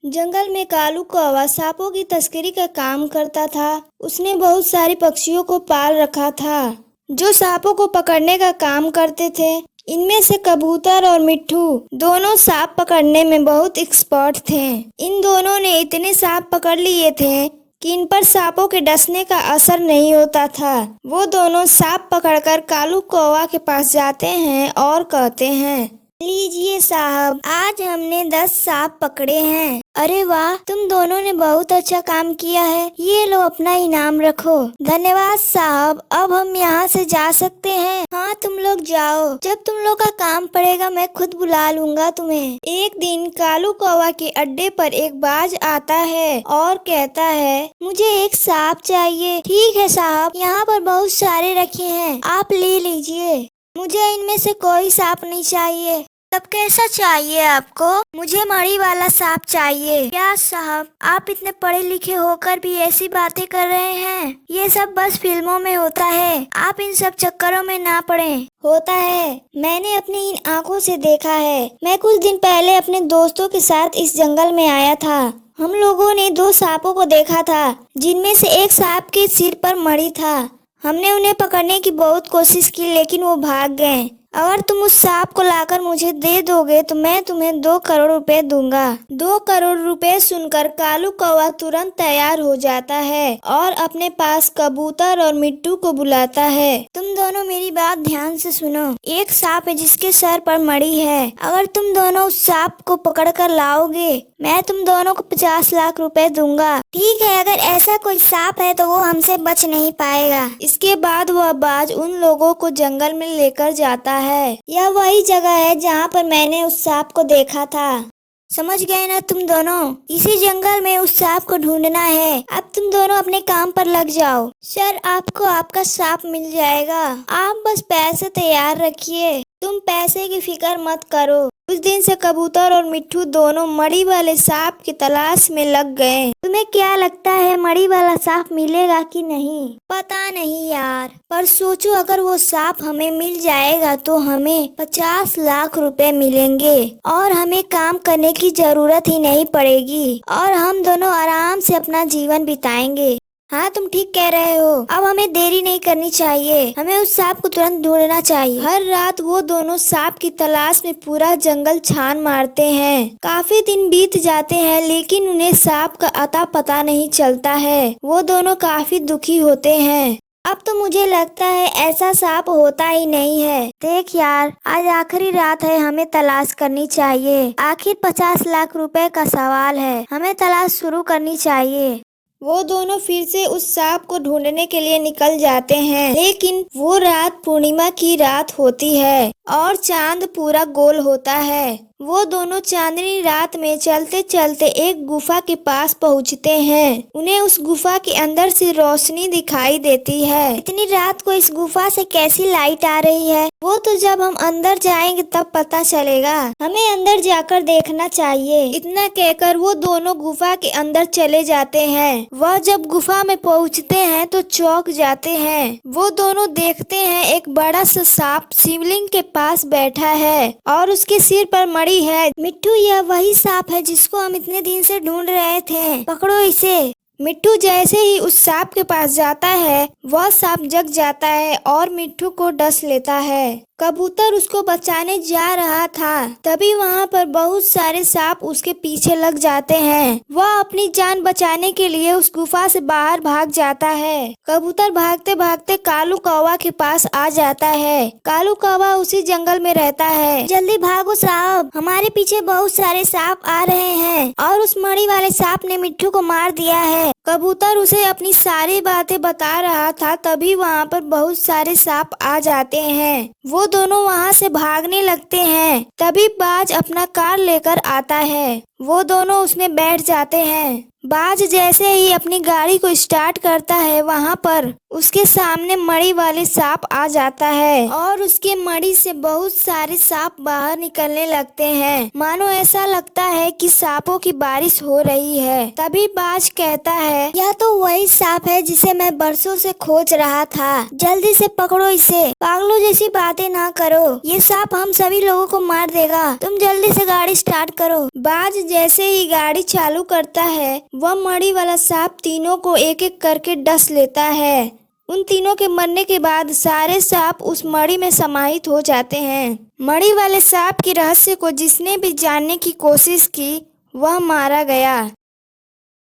जंगल में कालू कौवा सांपों की तस्करी का काम करता था। उसने बहुत सारे पक्षियों को पाल रखा था जो सांपों को पकड़ने का काम करते थे। इनमें से कबूतर और मिट्ठू दोनों सांप पकड़ने में बहुत एक्सपर्ट थे। इन दोनों ने इतने सांप पकड़ लिए थे कि इन पर सांपों के डसने का असर नहीं होता था। वो दोनों सांप पकड़कर कालू कौवा के पास जाते हैं और कहते हैं, लीजिए साहब, आज हमने 10 सांप पकड़े हैं। अरे वाह, तुम दोनों ने बहुत अच्छा काम किया है। ये लो अपना इनाम रखो। धन्यवाद साहब, अब हम यहाँ से जा सकते हैं। हाँ, तुम लोग जाओ। जब तुम लोग का काम पड़ेगा मैं खुद बुला लूंगा तुम्हें। एक दिन कालू कौवा के अड्डे पर एक बाज आता है और कहता है, मुझे एक सांप चाहिए। ठीक है साहब, यहाँ पर बहुत सारे रखे हैं, आप ले लीजिए। मुझे इनमें से कोई सांप नहीं चाहिए। तब कैसा चाहिए आपको? मुझे मड़ी वाला सांप चाहिए। क्या साहब, आप इतने पढ़े लिखे होकर भी ऐसी बातें कर रहे हैं? ये सब बस फिल्मों में होता है, आप इन सब चक्करों में ना पड़े। होता है, मैंने अपनी इन आँखों से देखा है। मैं कुछ दिन पहले अपने दोस्तों के साथ इस जंगल में आया था। हम लोगों ने 2 सांपों को देखा था, जिनमें से एक सांप के सिर पर मड़ी था। हमने उन्हें पकड़ने की बहुत कोशिश की, लेकिन वो भाग गए। अगर तुम उस सांप को लाकर मुझे दे दोगे तो मैं तुम्हें 2 करोड़ रुपए दूंगा। 2 करोड़ रुपए सुनकर कालू कौवा तुरंत तैयार हो जाता है और अपने पास कबूतर और मिट्टू को बुलाता है। तुम दोनों मेरी बात ध्यान से सुनो। एक सांप है जिसके सर पर मड़ी है। अगर तुम दोनों उस सांप को पकड़ कर लाओगे, मैं तुम दोनों को 50 लाख रुपए दूंगा। ठीक है, अगर ऐसा कोई सांप है तो वो हमसे बच नहीं पाएगा। इसके बाद वह बाज उन लोगों को जंगल में लेकर जाता है। यह वही जगह है जहाँ पर मैंने उस सांप को देखा था। समझ गए ना तुम दोनों? इसी जंगल में उस सांप को ढूंढना है। अब तुम दोनों अपने काम पर लग जाओ। सर, आपको आपका सांप मिल जाएगा, आप बस पैसे तैयार रखिए। तुम पैसे की फिक्र मत करो। उस दिन से कबूतर और मिट्ठू दोनों मड़ी वाले सांप की तलाश में लग गए। तुम्हें क्या लगता है, मड़ी वाला सांप मिलेगा कि नहीं? पता नहीं यार, पर सोचो अगर वो सांप हमें मिल जाएगा तो हमें 50 लाख रुपए मिलेंगे और हमें काम करने की जरूरत ही नहीं पड़ेगी और हम दोनों आराम से अपना जीवन बिताएंगे। हाँ, तुम ठीक कह रहे हो। अब हमें देरी नहीं करनी चाहिए, हमें उस सांप को तुरंत ढूंढना चाहिए। हर रात वो दोनों सांप की तलाश में पूरा जंगल छान मारते हैं। काफी दिन बीत जाते हैं, लेकिन उन्हें सांप का अता पता नहीं चलता है। वो दोनों काफी दुखी होते हैं। अब तो मुझे लगता है ऐसा सांप होता ही नहीं है। देख यार, आज आखिरी रात है, हमें तलाश करनी चाहिए। आखिर 50 लाख रुपए का सवाल है, हमें तलाश शुरू करनी चाहिए। वो दोनों फिर से उस सांप को ढूंढने के लिए निकल जाते हैं, लेकिन वो रात पूर्णिमा की रात होती है और चांद पूरा गोल होता है। वो दोनों चांदनी रात में चलते चलते एक गुफा के पास पहुँचते हैं। उन्हें उस गुफा के अंदर से रोशनी दिखाई देती है। इतनी रात को इस गुफा से कैसी लाइट आ रही है, वो तो जब हम अंदर जाएंगे तब पता चलेगा। हमें अंदर जाकर देखना चाहिए। इतना कहकर वो दोनों गुफा के अंदर चले जाते हैं। वह जब गुफा में पहुँचते हैं तो चौंक जाते हैं। वो दोनों देखते हैं एक बड़ा सा सांप शिवलिंग के पास बैठा है और उसके सिर पर मड़ी है। मिट्टू, यह वही सांप है जिसको हम इतने दिन से ढूंढ रहे थे, पकड़ो इसे। मिट्टू जैसे ही उस सांप के पास जाता है, वह सांप जग जाता है और मिट्टू को डस लेता है। कबूतर उसको बचाने जा रहा था, तभी वहाँ पर बहुत सारे सांप उसके पीछे लग जाते हैं। वह अपनी जान बचाने के लिए उस गुफा से बाहर भाग जाता है। कबूतर भागते भागते कालू कौवा के पास आ जाता है। कालू कौवा उसी जंगल में रहता है। जल्दी भागो साहब, हमारे पीछे बहुत सारे सांप आ रहे हैं और उस मड़ी वाले सांप ने मिट्टू को मार दिया है। कबूतर उसे अपनी सारी बातें बता रहा था, तभी वहाँ पर बहुत सारे सांप आ जाते हैं। वो दोनों वहाँ से भागने लगते हैं। तभी बाज अपना कार लेकर आता है। वो दोनों उसमें बैठ जाते हैं। बाज जैसे ही अपनी गाड़ी को स्टार्ट करता है, वहाँ पर उसके सामने मड़ी वाले सांप आ जाता है और उसके मड़ी से बहुत सारे सांप बाहर निकलने लगते हैं। मानो ऐसा लगता है कि सांपों की बारिश हो रही है। तभी बाज कहता है, यह तो वही सांप है जिसे मैं बरसों से खोज रहा था, जल्दी से पकड़ो इसे। पागलों जैसी बातें ना करो, ये सांप हम सभी लोगों को मार देगा। तुम जल्दी से गाड़ी स्टार्ट करो, बाज जैसे ही गाड़ी चालू करता है, वह मणि वाला सांप तीनों को एक एक करके डस लेता है। उन तीनों के मरने के बाद सारे सांप उस मणि में समाहित हो जाते हैं। मणि वाले सांप के रहस्य को जिसने भी जानने की कोशिश की, वह मारा गया।